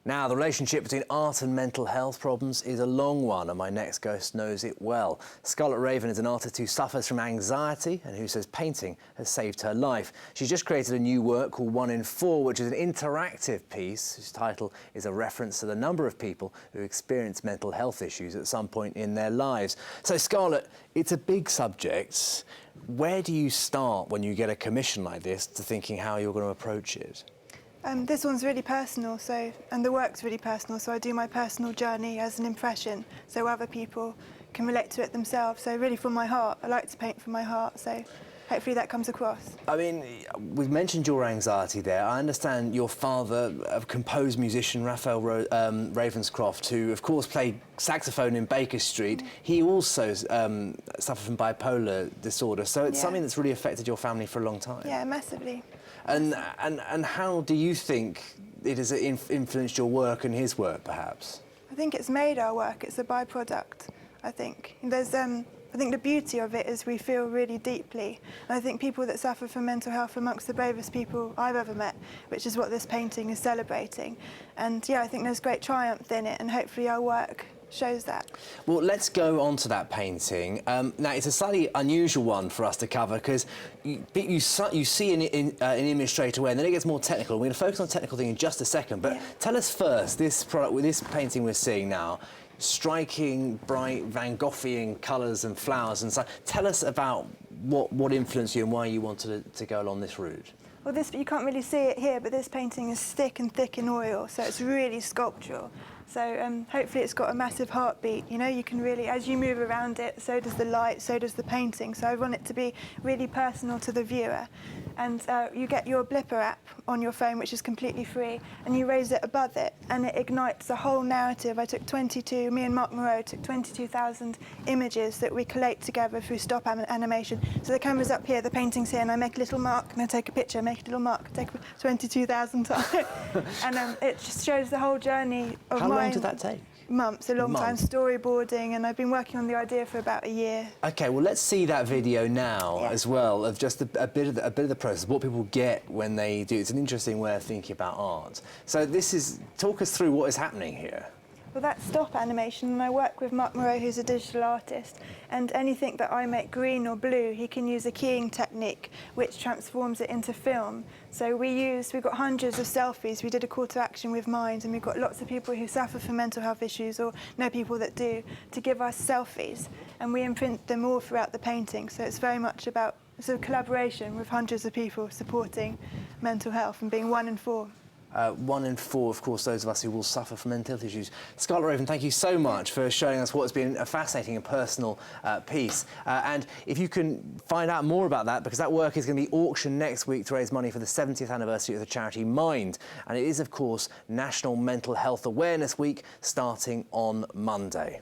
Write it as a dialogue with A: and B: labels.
A: Now, the relationship between art and mental health problems is a long one, and my next guest knows it well. Scarlett Raven is an artist who suffers from anxiety and who says painting has saved her life. She's just created a new work called 1 in 4, which is an interactive piece whose title is a reference to the number of people who experience mental health issues at some point in their lives. So, Scarlett, it's a big subject. Where do you start when you get a commission like this to thinking how you're going to approach it?
B: This one's really personal, and the work's really personal, so I do my personal journey as an impression, so other people can relate to it themselves. So really from my heart, I like to paint from my heart, so hopefully that comes across. I
A: mean, we've mentioned your anxiety there. I understand your father, a composed musician, Raphael Ravenscroft, who of course played saxophone in Baker Street. He also suffered from bipolar disorder, so it's something that's really affected your family for a long time.
B: Yeah, massively.
A: And how do you think it has influenced your work and his work, perhaps?
B: I think it's made our work. It's a byproduct, I think. I think the beauty of it is we feel really deeply. And I think people that suffer from mental health are amongst the bravest people I've ever met, which is what this painting is celebrating. And yeah, I think there's great triumph in it, and hopefully our work shows that.
A: Well, let's go on to that painting. Now, it's a slightly unusual one for us to cover because you see an image straight away, and then it gets more technical. We're going to focus on the technical thing in just a second, but tell us first, this painting we're seeing now, striking, bright, Van Goghian colours and flowers and so. Tell us about what influenced you and why you wanted to go along this route.
B: Well, you can't really see it here, but this painting is thick and thick in oil, so it's really sculptural. So hopefully it's got a massive heartbeat. You know, you can really, as you move around it, so does the light, so does the painting. So I want it to be really personal to the viewer. And you get your Blippar app on your phone, which is completely free, and you raise it above it, and it ignites a whole narrative. Me and Mark Moreau took 22,000 images that we collate together through stop animation. So the camera's up here, the painting's here, and I make a little mark, and I take a picture, make a little mark, take 22,000 times. And it just shows the whole journey of
A: How long did that take?
B: Months, a long time, storyboarding, and I've been working on the idea for about a year.
A: OK, well, let's see that video now as well, of just a bit of the process, what people get when they do. It's an interesting way of thinking about art. So talk us through what is happening here.
B: Well, that's stop animation, and I work with Mark Moreau, who's a digital artist, and anything that I make green or blue, he can use a keying technique which transforms it into film. So we've got hundreds of selfies. We did a call to action with Mind, and we've got lots of people who suffer from mental health issues or know people that do, to give us selfies, and we imprint them all throughout the painting. So it's very much about a collaboration with hundreds of people supporting mental health and being 1 in 4.
A: 1 in 4, of course, those of us who will suffer from mental health issues. Scarlett Raven, thank you so much for showing us what's been a fascinating and personal piece. And if you can find out more about that, because that work is going to be auctioned next week to raise money for the 70th anniversary of the charity Mind. And it is, of course, National Mental Health Awareness Week, starting on Monday.